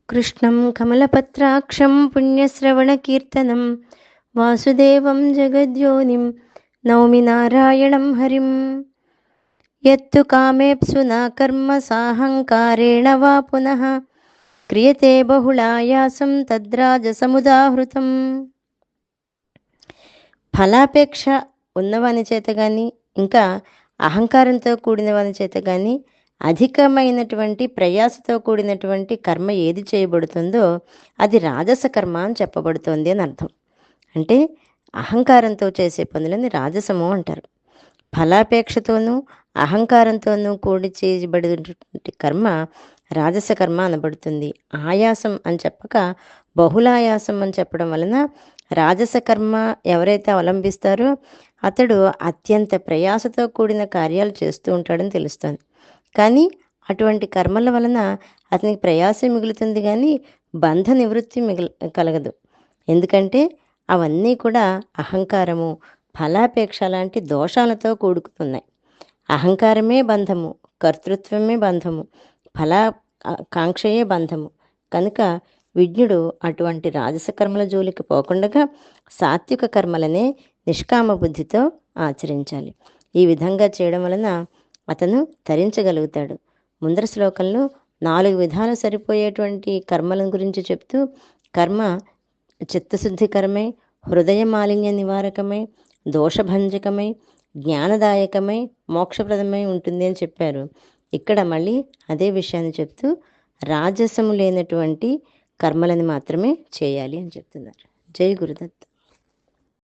కృష్ణం కమలపత్రాక్షం పుణ్యశ్రవణకీర్తనం వాసుదేవం జగద్యోనిం నౌమి నారాయణం హరిం. యత్తు కామేప్సునా కర్మ సాహంకారేణ వా పునః క్రియతే బహుళాయాసం తద్రాజసముదాహృతం. ఫలాపేక్ష ఉన్నవాని చేత కానీ, ఇంకా అహంకారంతో కూడిన వాని చేత కానీ, అధికమైనటువంటి ప్రయాసతో కూడినటువంటి కర్మ ఏది చేయబడుతుందో అది రాజస కర్మ అని చెప్పబడుతోంది అని అర్థం. అంటే అహంకారంతో చేసే పనులని రాజసము అంటారు. ఫలాపేక్షతోనూ అహంకారంతోనూ కూడి చేయబడినటువంటి కర్మ రాజస కర్మ అనబడుతుంది. ఆయాసం అని చెప్పక బహుళాయాసం అని చెప్పడం వలన రాజస కర్మ ఎవరైతే అవలంబిస్తారో అతడు అత్యంత ప్రయాసతో కూడిన కార్యాలు చేస్తూ ఉంటాడని తెలుస్తుంది. కానీ అటువంటి కర్మల వలన అతనికి ప్రయాసం మిగులుతుంది, కానీ బంధ నివృత్తి కలగదు. ఎందుకంటే అవన్నీ కూడా అహంకారము, ఫలాపేక్ష లాంటి దోషాలతో కూడుకుతున్నాయి. అహంకారమే బంధము, కర్తృత్వమే బంధము, కాంక్షయే బంధము. కనుక విజ్ఞుడు అటువంటి రాజస కర్మల జోలికి పోకుండా సాత్విక కర్మలనే నిష్కామ బుద్ధితో ఆచరించాలి. ఈ విధంగా చేయడం వలన అతను తరించగలుగుతాడు. ముందర శ్లోకంలో 4 విధాలు సరిపోయేటువంటి కర్మల గురించి చెప్తూ కర్మ చిత్తశుద్ధికరమై, హృదయ మాలిన్య నివారకమై, దోషభంజకమై, జ్ఞానదాయకమై, మోక్షప్రదమై ఉంటుంది అని చెప్పారు. ఇక్కడ మళ్ళీ అదే విషయాన్ని చెప్తూ రాజసము లేనటువంటి కర్మలను మాత్రమే చేయాలి అని చెప్తున్నారు. జై గురుదత్త.